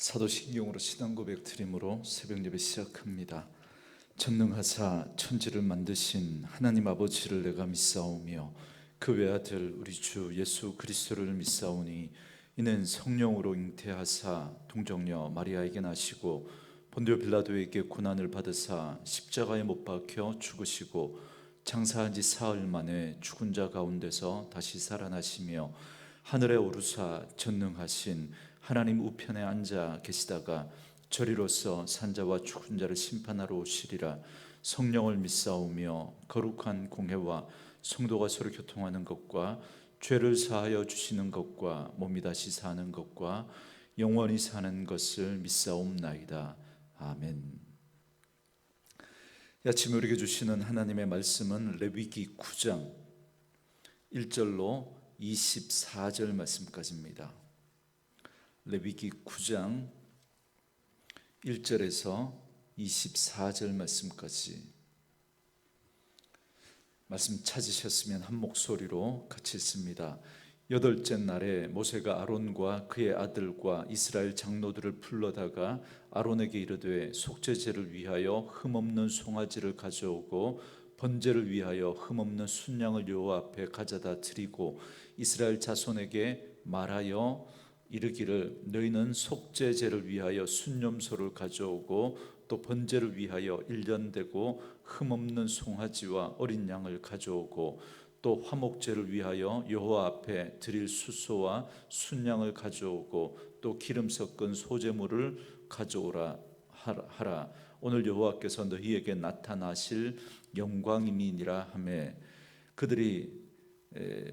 사도신경으로 신앙 고백 드림으로 새벽 예배 시작합니다. 전능하사 천지를 만드신 하나님 아버지를 내가 믿사오며 그 외아들 우리 주 예수 그리스도를 믿사오니 이는 성령으로 잉태하사 동정녀 마리아에게 나시고 본디오 빌라도에게 고난을 받으사 십자가에 못 박혀 죽으시고 장사한 지 사흘 만에 죽은 자 가운데서 다시 살아나시며 하늘에 오르사 전능하신 하나님 우편에 앉아 계시다가 저리로서 산자와 죽은 자를 심판하러 오시리라. 성령을 믿사오며 거룩한 공회와 성도가 서로 교통하는 것과 죄를 사하여 주시는 것과 몸이 다시 사는 것과 영원히 사는 것을 믿사옵나이다. 아멘. 아침에 우리에게 주시는 하나님의 말씀은 레위기 9장 1절로 24절 말씀까지입니다. 레위기 9장 1절에서 24절 말씀까지 말씀 찾으셨으면 한 목소리로 같이 읽습니다. 여덟째 날에 모세가 아론과 그의 아들과 이스라엘 장로들을 불러다가 아론에게 이르되 속죄제를 위하여 흠없는 송아지를 가져오고 번제를 위하여 흠없는 순양을 여호와 앞에 가져다 드리고 이스라엘 자손에게 말하여 이르기를 너희는 속죄제를 위하여 순염소를 가져오고 또 번제를 위하여 1년 되고 흠없는 송아지와 어린 양을 가져오고 또 화목제를 위하여 여호와 앞에 드릴 숫소와 순양을 가져오고 또 기름 섞은 소제물을 가져오라 하라. 오늘 여호와께서 너희에게 나타나실 영광이니라 하매 그들이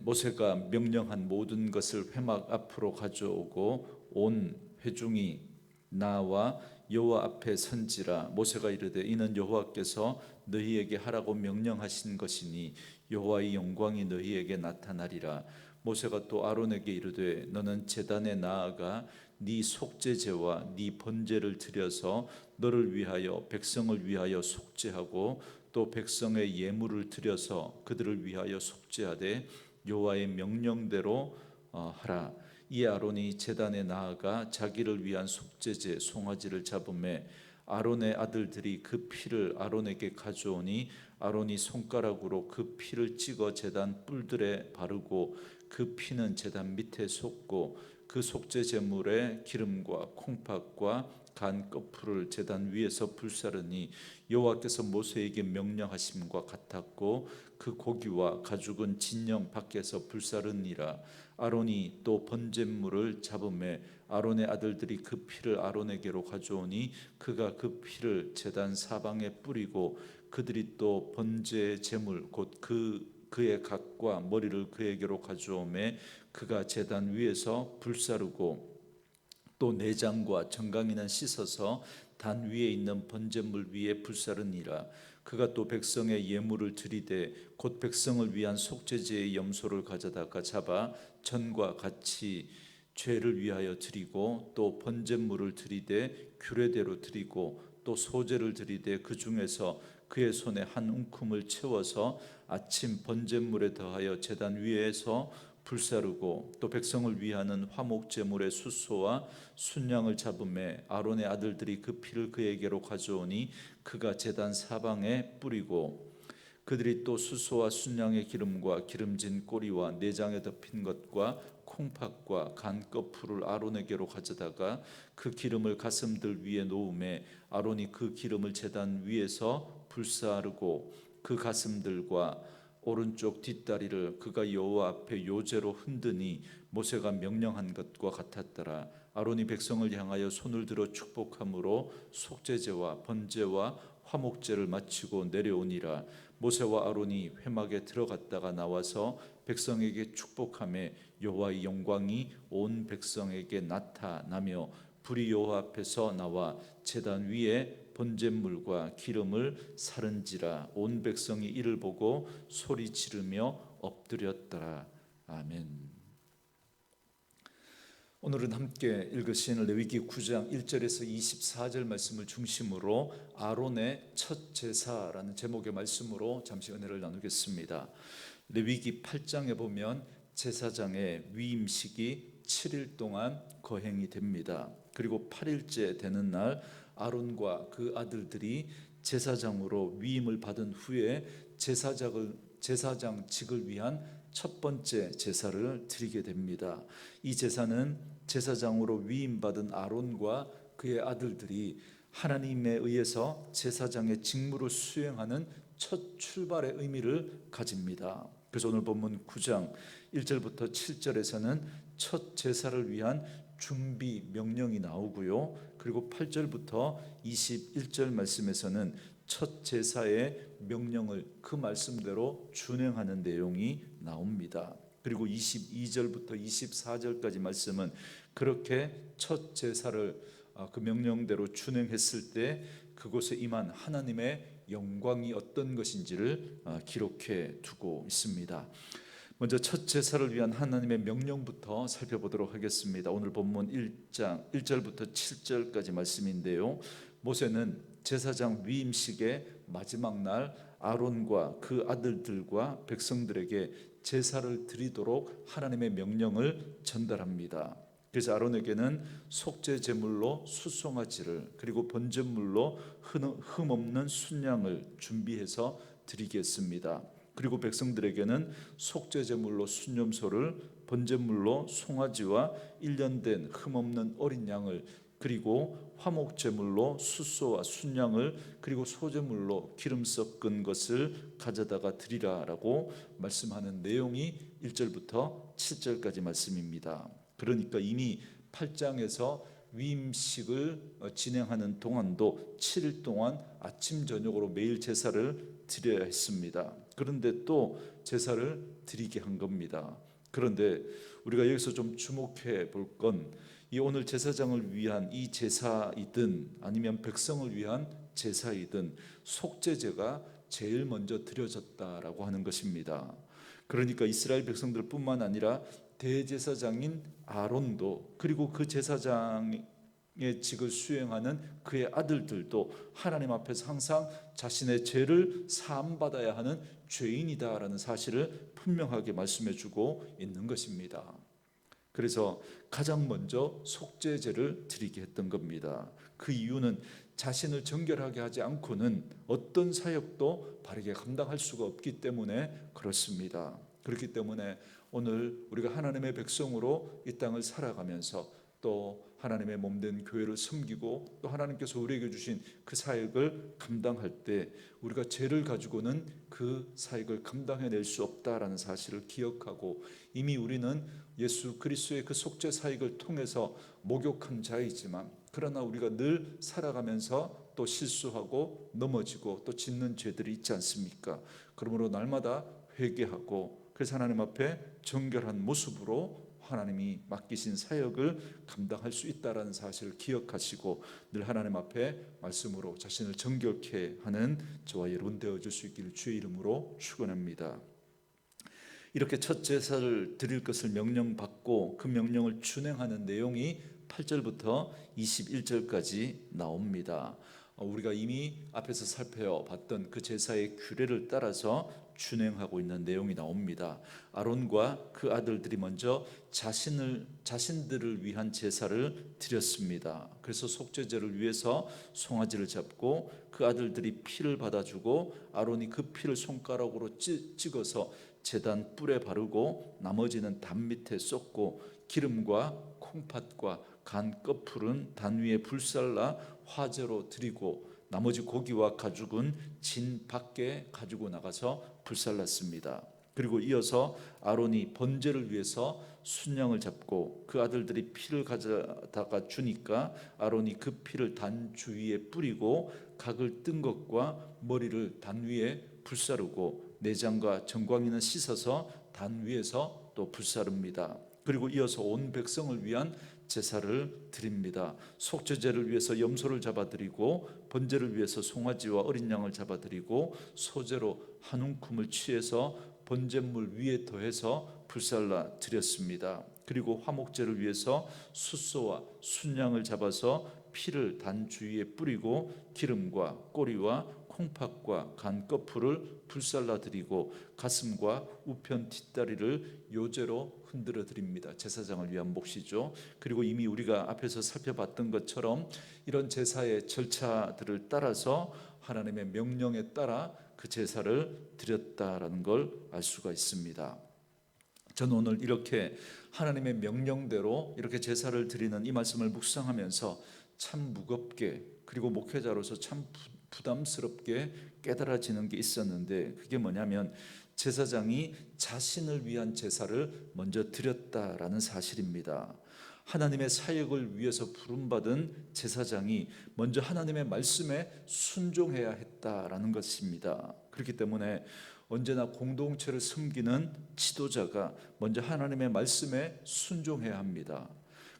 모세가 명령한 모든 것을 회막 앞으로 가져오고 온 회중이 나와 여호와 앞에 선지라. 모세가 이르되 이는 여호와께서 너희에게 하라고 명령하신 것이니 여호와의 영광이 너희에게 나타나리라. 모세가 또 아론에게 이르되 너는 제단에 나아가 네 속죄제와 네 번제를 드려서 너를 위하여 백성을 위하여 속죄하고 또 백성의 예물을 드려서 그들을 위하여 속죄하되 여호와의 명령대로 하라. 이에 아론이 제단에 나아가 자기를 위한 속죄제 송아지를 잡음에 아론의 아들들이 그 피를 아론에게 가져오니 아론이 손가락으로 그 피를 찍어 제단 뿔들에 바르고 그 피는 제단 밑에 쏟고 그 속죄 제물에 기름과 콩팥과 간 거풀을 제단 위에서 불사르니 여호와께서 모세에게 명령하심과 같았고 그 고기와 가죽은 진영 밖에서 불사르니라. 아론이 또 번제물을 잡음에 아론의 아들들이 그 피를 아론에게로 가져오니 그가 그 피를 제단 사방에 뿌리고 그들이 또 번제 제물 곧 그의 각과 머리를 그에게로 가져오매 그가 제단 위에서 불사르고 또 내장과 정강이는 씻어서 단 위에 있는 번제물 위에 불사르니라. 그가 또 백성의 예물을 드리되 곧 백성을 위한 속죄제의 염소를 가져다가 잡아 전과 같이 죄를 위하여 드리고 또 번제물을 드리되 규례대로 드리고 또 소제를 드리되 그 중에서 그의 손에 한 움큼을 채워서 아침 번제물에 더하여 제단 위에서 불사르고 또 백성을 위하는 화목제물의 숫소와 순양을 잡음에 아론의 아들들이 그 피를 그에게로 가져오니 그가 제단 사방에 뿌리고 그들이 또 숫소와 순양의 기름과 기름진 꼬리와 내장에 덮인 것과 콩팥과 간 거풀을 아론에게로 가져다가 그 기름을 가슴들 위에 놓음에 아론이 그 기름을 제단 위에서 불사르고 그 가슴들과 오른쪽 뒷다리를 그가 여호와 앞에 요제로 흔드니 모세가 명령한 것과 같았더라. 아론이 백성을 향하여 손을 들어 축복함으로 속죄제와 번제와 화목제를 마치고 내려오니라. 모세와 아론이 회막에 들어갔다가 나와서 백성에게 축복하며 여호와의 영광이 온 백성에게 나타나며 불이 여호와 앞에서 나와 제단 위에 번제물과 기름을 사른지라. 온 백성이 이를 보고 소리 지르며 엎드렸더라. 아멘. 오늘은 함께 읽으신 레위기 9장 1절에서 24절 말씀을 중심으로 아론의 첫 제사라는 제목의 말씀으로 잠시 은혜를 나누겠습니다. 레위기 8장에 보면 제사장의 위임식이 7일 동안 거행이 됩니다. 그리고 8일째 되는 날 아론과 그 아들들이 제사장으로 위임을 받은 후에 제사장직을 위한 첫 번째 제사를 드리게 됩니다. 이 제사는 제사장으로 위임받은 아론과 그의 아들들이 하나님에 의해서 제사장의 직무를 수행하는 첫 출발의 의미를 가집니다. 그래서 오늘 본문 9장 1절부터 7절에서는 첫 제사를 위한 준비 명령이 나오고요. 그리고 8절부터 21절 말씀에서는 첫 제사의 명령을 그 말씀대로 준행하는 내용이 나옵니다. 그리고 22절부터 24절까지 말씀은 그렇게 첫 제사를 그 명령대로 준행했을 때 그곳에 임한 하나님의 영광이 어떤 것인지를 기록해 두고 있습니다. 먼저 첫 제사를 위한 하나님의 명령부터 살펴보도록 하겠습니다. 오늘 본문 1장 1절부터 7절까지 말씀인데요. 모세는 제사장 위임식의 마지막 날 아론과 그 아들들과 백성들에게 제사를 드리도록 하나님의 명령을 전달합니다. 그래서 아론에게는 속죄 제물로 숫송아지를 그리고 번제물로 흠없는 순양을 준비해서 드리겠습니다. 그리고 백성들에게는 속죄 제물로 순염소를, 번제물로 송아지와 1년 된 흠없는 어린 양을, 그리고 화목 제물로 숫소와 순양을, 그리고 소제물로 기름 섞은 것을 가져다가 드리라라고 말씀하는 내용이 1절부터 7절까지 말씀입니다. 그러니까 이미 8장에서 위임식을 진행하는 동안도 7일 동안 아침 저녁으로 매일 제사를 드려야 했습니다. 그런데 또 제사를 드리게 한 겁니다. 그런데 우리가 여기서 좀 주목해 볼 건 이 오늘 제사장을 위한 이 제사이든 아니면 백성을 위한 제사이든 속죄제가 제일 먼저 드려졌다라고 하는 것입니다. 그러니까 이스라엘 백성들뿐만 아니라 대제사장인 아론도 그리고 그 제사장의 직을 수행하는 그의 아들들도 하나님 앞에서 항상 자신의 죄를 사함받아야 하는 죄인이다라는 사실을 분명하게 말씀해 주고 있는 것입니다. 그래서 가장 먼저 속죄제를 드리게 했던 겁니다. 그 이유는 자신을 정결하게 하지 않고는 어떤 사역도 바르게 감당할 수가 없기 때문에 그렇습니다. 그렇기 때문에 오늘 우리가 하나님의 백성으로 이 땅을 살아가면서 또 하나님의 몸된 교회를 섬기고 또 하나님께서 우리에게 주신 그 사역을 감당할 때 우리가 죄를 가지고는 그 사역을 감당해낼 수 없다라는 사실을 기억하고 이미 우리는 예수 그리스도의 그 속죄 사역을 통해서 목욕한 자이지만 그러나 우리가 늘 살아가면서 또 실수하고 넘어지고 또 짓는 죄들이 있지 않습니까? 그러므로 날마다 회개하고 그래서 하나님 앞에 정결한 모습으로 하나님이 맡기신 사역을 감당할 수 있다라는 사실을 기억하시고 늘 하나님 앞에 말씀으로 자신을 정결케 하는 저와 여러분 되어줄 수 있기를 주의 이름으로 축원합니다. 이렇게 첫 제사를 드릴 것을 명령받고 그 명령을 준행하는 내용이 8절부터 21절까지 나옵니다. 우리가 이미 앞에서 살펴봤던 그 제사의 규례를 따라서 준행하고 있는 내용이 나옵니다. 아론과 그 아들들이 먼저 자신들을 위한 제사를 드렸습니다. 그래서 속죄제를 위해서 송아지를 잡고 그 아들들이 피를 받아주고 아론이 그 피를 손가락으로 찍어서 제단 뿔에 바르고 나머지는 단 밑에 쏟고 기름과 콩팥과 간 껍풀은 단 위에 불살라 화제로 드리고 나머지 고기와 가죽은 진 밖에 가지고 나가서 불살랐습니다. 그리고 이어서 아론이 번제를 위해서 순양을 잡고 그 아들들이 피를 가져다가 주니까 아론이 그 피를 단 주위에 뿌리고 각을 뜬 것과 머리를 단 위에 불사르고 내장과 정광이는 씻어서 단 위에서 또 불사릅니다. 그리고 이어서 온 백성을 위한 제사를 드립니다. 속죄제를 위해서 염소를 잡아드리고 번제를 위해서 송아지와 어린 양을 잡아드리고 소제로 한 움큼을 취해서 번제물 위에 더해서 불살라 드렸습니다. 그리고 화목제를 위해서 숫소와 순양을 잡아서 피를 단 주위에 뿌리고 기름과 꼬리와 콩팥과 간 껍풀을 불살라 드리고 가슴과 우편 뒷다리를 요제로 흔들어 드립니다. 제사장을 위한 몫이죠. 그리고 이미 우리가 앞에서 살펴봤던 것처럼 이런 제사의 절차들을 따라서 하나님의 명령에 따라 그 제사를 드렸다라는 걸 알 수가 있습니다. 저는 오늘 이렇게 하나님의 명령대로 이렇게 제사를 드리는 이 말씀을 묵상하면서 참 무겁게, 그리고 목회자로서 참 부담스럽게 깨달아지는 게 있었는데, 그게 뭐냐면 제사장이 자신을 위한 제사를 먼저 드렸다라는 사실입니다. 하나님의 사역을 위해서 부름받은 제사장이 먼저 하나님의 말씀에 순종해야 했다라는 것입니다. 그렇기 때문에 언제나 공동체를 섬기는 지도자가 먼저 하나님의 말씀에 순종해야 합니다.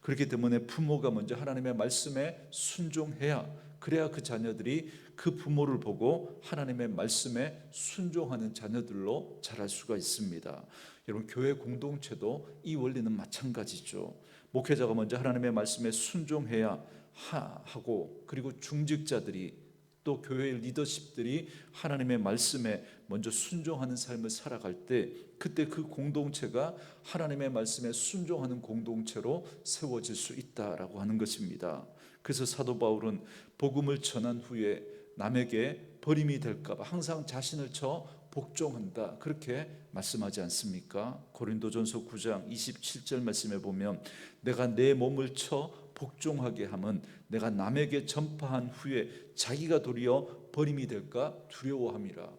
그렇기 때문에 부모가 먼저 하나님의 말씀에 순종해야, 그래야 그 자녀들이 그 부모를 보고 하나님의 말씀에 순종하는 자녀들로 자랄 수가 있습니다. 여러분, 교회 공동체도 이 원리는 마찬가지죠. 목회자가 먼저 하나님의 말씀에 순종해야 하고, 그리고 중직자들이 또 교회의 리더십들이 하나님의 말씀에 먼저 순종하는 삶을 살아갈 때, 그때 그 공동체가 하나님의 말씀에 순종하는 공동체로 세워질 수 있다라고 하는 것입니다. 그래서 사도 바울은 복음을 전한 후에 남에게 버림이 될까 봐 항상 자신을 쳐 복종한다, 그렇게 말씀하지 않습니까? 고린도전서 9장 27절 말씀에 보면 내가 내 몸을 쳐 복종하게 함은 내가 남에게 전파한 후에 자기가 도리어 버림이 될까 두려워함이라.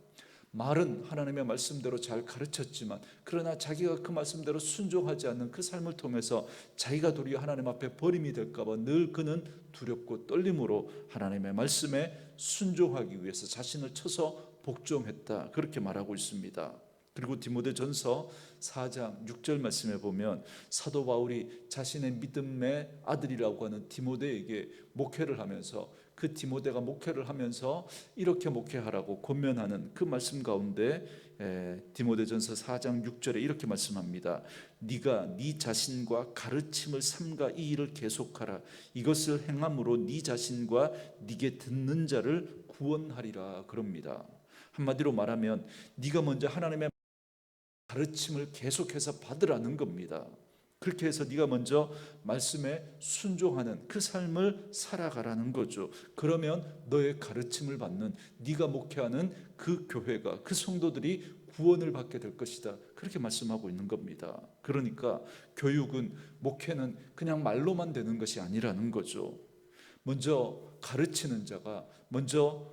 말은 하나님의 말씀대로 잘 가르쳤지만 그러나 자기가 그 말씀대로 순종하지 않는 그 삶을 통해서 자기가 도리어 하나님 앞에 버림이 될까 봐 늘 그는 두렵고 떨림으로 하나님의 말씀에 순종하기 위해서 자신을 쳐서 복종했다, 그렇게 말하고 있습니다. 그리고 디모데전서 4장 6절 말씀에 보면 사도 바울이 자신의 믿음의 아들이라고 하는 디모데에게 목회를 하면서, 그 디모데가 목회를 하면서 이렇게 목회하라고 권면하는 그 말씀 가운데 디모데전서 4장 6절에 이렇게 말씀합니다. 네가 네 자신과 가르침을 삼가 이 일을 계속하라. 이것을 행함으로 네 자신과 네게 듣는 자를 구원하리라, 그럽니다. 한마디로 말하면 네가 먼저 하나님의 가르침을 계속해서 받으라는 겁니다. 그렇게 해서 네가 먼저 말씀에 순종하는 그 삶을 살아가라는 거죠. 그러면 너의 가르침을 받는, 네가 목회하는 그 교회가, 그 성도들이 구원을 받게 될 것이다, 그렇게 말씀하고 있는 겁니다. 그러니까 교육은, 목회는 그냥 말로만 되는 것이 아니라는 거죠. 먼저 가르치는 자가, 먼저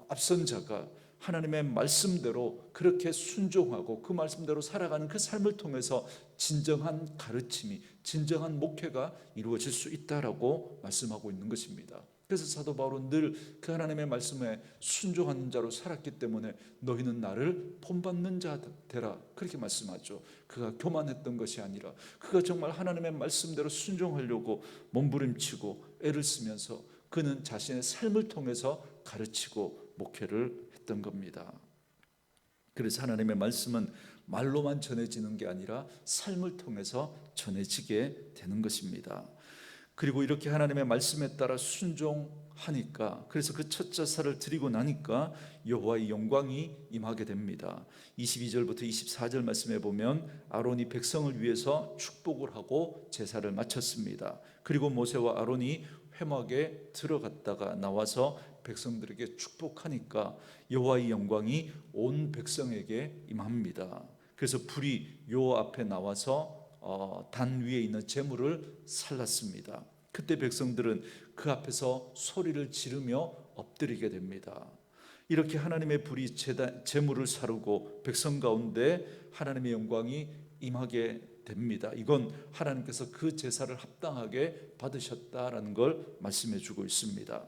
앞선 자가 하나님의 말씀대로 그렇게 순종하고 그 말씀대로 살아가는 그 삶을 통해서 진정한 가르침이, 진정한 목회가 이루어질 수 있다라고 말씀하고 있는 것입니다. 그래서 사도 바울은 늘 그 하나님의 말씀에 순종하는 자로 살았기 때문에 너희는 나를 본받는 자 되라, 그렇게 말씀하죠. 그가 교만했던 것이 아니라 그가 정말 하나님의 말씀대로 순종하려고 몸부림치고 애를 쓰면서 그는 자신의 삶을 통해서 가르치고 목회를 했던 겁니다. 그래서 하나님의 말씀은 말로만 전해지는 게 아니라 삶을 통해서 전해지게 되는 것입니다. 그리고 이렇게 하나님의 말씀에 따라 순종하니까, 그래서 그 첫 제사를 드리고 나니까 여호와의 영광이 임하게 됩니다. 22절부터 24절 말씀에 보면 아론이 백성을 위해서 축복을 하고 제사를 마쳤습니다. 그리고 모세와 아론이 회막에 들어갔다가 나와서 백성들에게 축복하니까 여호와의 영광이 온 백성에게 임합니다. 그래서 불이 요 앞에 나와서 단 위에 있는 제물을 살랐습니다. 그때 백성들은 그 앞에서 소리를 지르며 엎드리게 됩니다. 이렇게 하나님의 불이 제물을 사르고 백성 가운데 하나님의 영광이 임하게 됩니다. 이건 하나님께서 그 제사를 합당하게 받으셨다라는 걸 말씀해 주고 있습니다.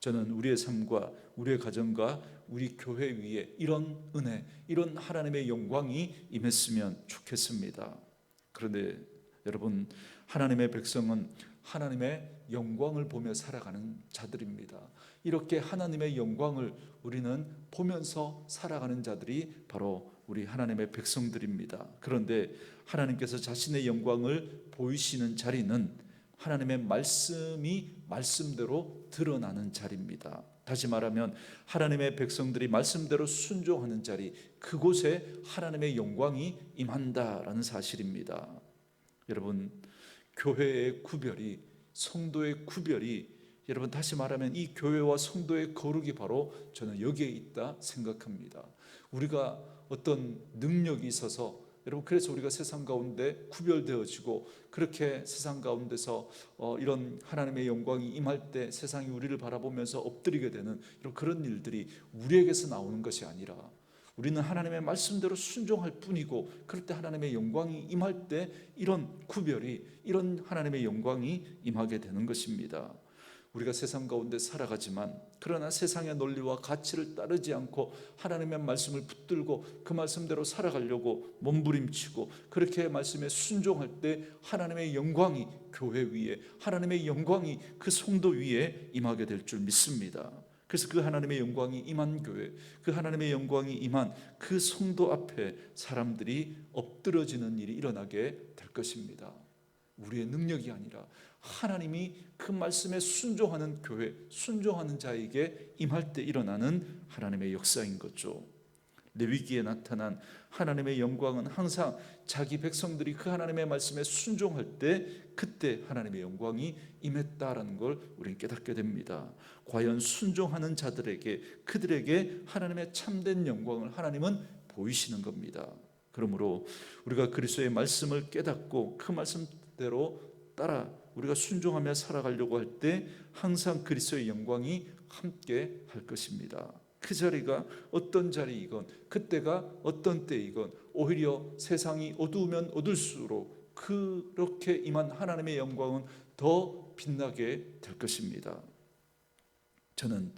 저는 우리의 삶과 우리의 가정과 우리 교회 위에 이런 은혜, 이런 하나님의 영광이 임했으면 좋겠습니다. 그런데 여러분, 하나님의 백성은 하나님의 영광을 보며 살아가는 자들입니다. 이렇게 하나님의 영광을 우리는 보면서 살아가는 자들이 바로 우리 하나님의 백성들입니다. 그런데 하나님께서 자신의 영광을 보이시는 자리는 하나님의 말씀이 말씀대로 드러나는 자리입니다. 다시 말하면 하나님의 백성들이 말씀대로 순종하는 자리, 그곳에 하나님의 영광이 임한다라는 사실입니다. 여러분, 교회의 구별이, 성도의 구별이, 여러분 다시 말하면 이 교회와 성도의 거룩이 바로 저는 여기에 있다 생각합니다. 우리가 어떤 능력이 있어서, 여러분 그래서 우리가 세상 가운데 구별되어지고, 그렇게 세상 가운데서 이런 하나님의 영광이 임할 때 세상이 우리를 바라보면서 엎드리게 되는 이런 그런 일들이 우리에게서 나오는 것이 아니라, 우리는 하나님의 말씀대로 순종할 뿐이고, 그럴 때 하나님의 영광이 임할 때 이런 구별이, 이런 하나님의 영광이 임하게 되는 것입니다. 우리가 세상 가운데 살아가지만, 그러나 세상의 논리와 가치를 따르지 않고 하나님의 말씀을 붙들고 그 말씀대로 살아가려고 몸부림치고, 그렇게 말씀에 순종할 때 하나님의 영광이 교회 위에, 하나님의 영광이 그 성도 위에 임하게 될 줄 믿습니다. 그래서 그 하나님의 영광이 임한 교회, 그 하나님의 영광이 임한 그 성도 앞에 사람들이 엎드러지는 일이 일어나게 될 것입니다. 우리의 능력이 아니라 하나님이 그 말씀에 순종하는 교회, 순종하는 자에게 임할 때 일어나는 하나님의 역사인 거죠. 레위기에 나타난 하나님의 영광은 항상 자기 백성들이 그 하나님의 말씀에 순종할 때, 그때 하나님의 영광이 임했다라는 걸 우리는 깨닫게 됩니다. 과연 순종하는 자들에게, 그들에게 하나님의 참된 영광을 하나님은 보이시는 겁니다. 그러므로 우리가 그리스도의 말씀을 깨닫고 그 말씀대로 따라 우리가 순종하며 살아가려고 할 때 항상 그리스도의 영광이 함께 할 것입니다. 그 자리가 어떤 자리이건, 그때가 어떤 때이건, 오히려 세상이 어두우면 어둘수록 그렇게 임한 하나님의 영광은 더 빛나게 될 것입니다. 저는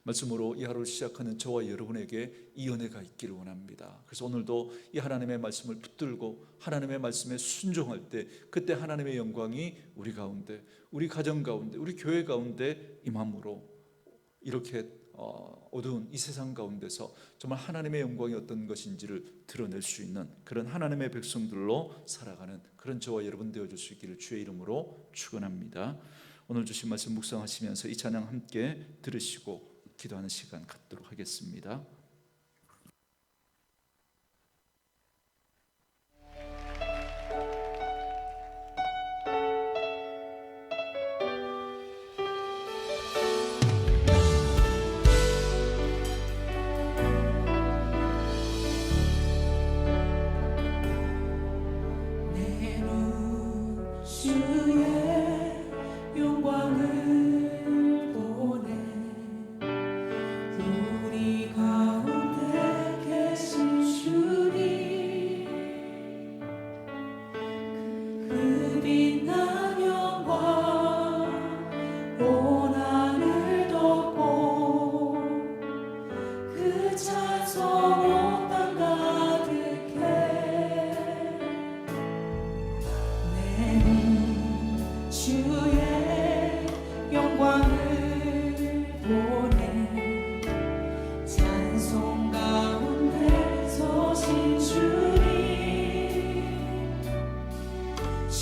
말씀으로 이 하루를 시작하는 저와 여러분에게 이 은혜가 있기를 원합니다. 그래서 오늘도 이 하나님의 말씀을 붙들고 하나님의 말씀에 순종할 때, 그때 하나님의 영광이 우리 가운데, 우리 가정 가운데, 우리 교회 가운데 임함으로 이렇게 어두운 이 세상 가운데서 정말 하나님의 영광이 어떤 것인지를 드러낼 수 있는 그런 하나님의 백성들로 살아가는 그런 저와 여러분 되어줄 수 있기를 주의 이름으로 축원합니다. 오늘 주신 말씀 묵상하시면서 이 찬양 함께 들으시고 기도하는 시간 갖도록 하겠습니다.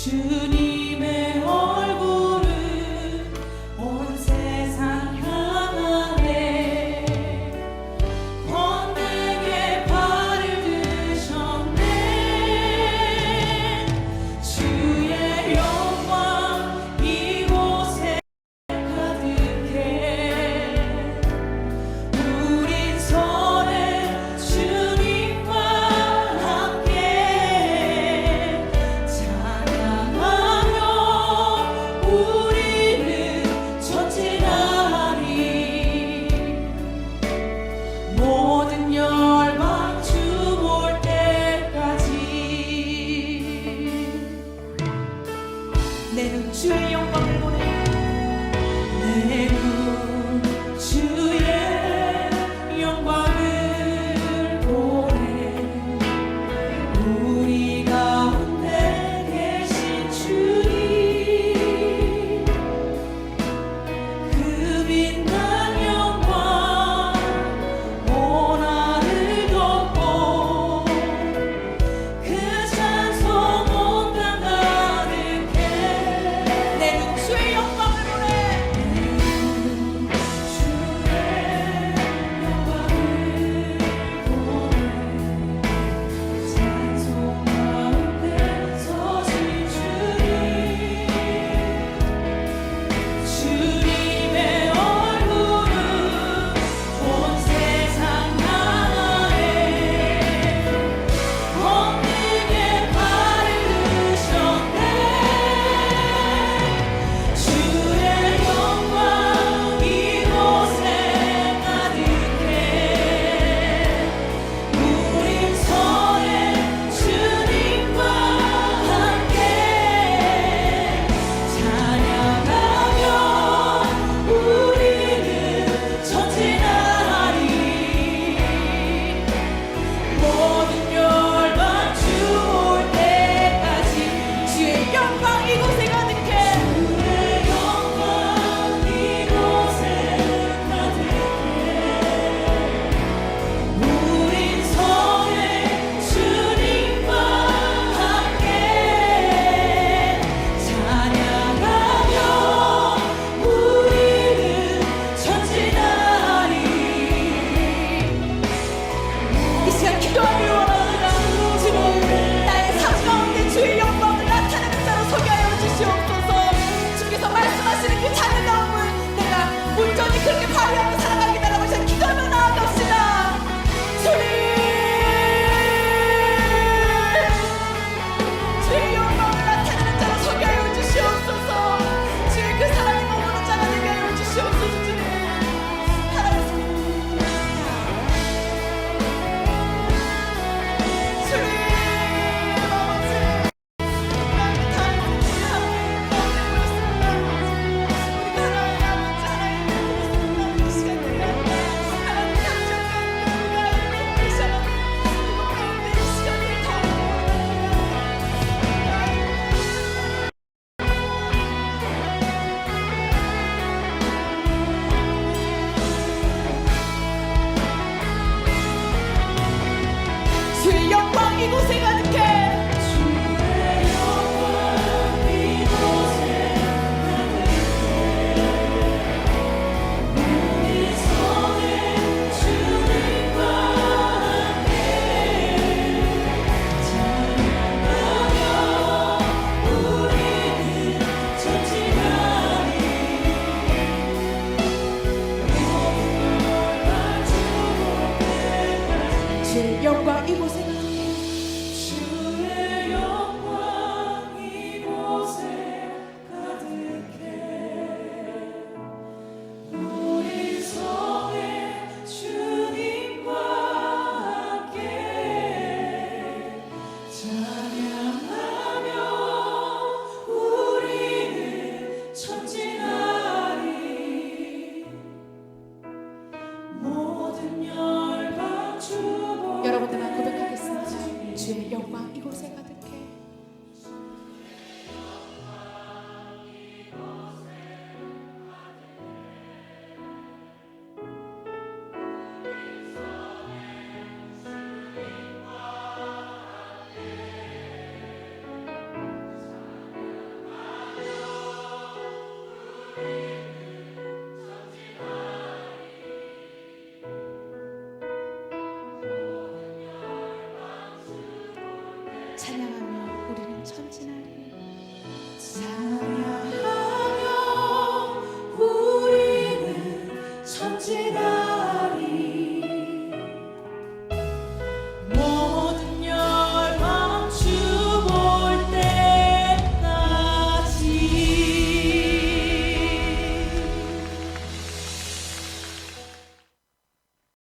주님의 얼굴은 온 세상 향하네. 권능의 발을 드셨네. 주의 영광 이곳에 가득해. 우린 선해 주님과 함께 찬양하며 우리는 전진하리. 모든 열방 주 볼 때까지 내 눈 주의 영광을 보내. 내 눈 주의 영광을 보내. 우리 가운데 계신 주님 그 빛난 영광 온 하늘 덮고 그 찬송 온 땅 가득해. 내 눈 주의 영광을 보내. 우리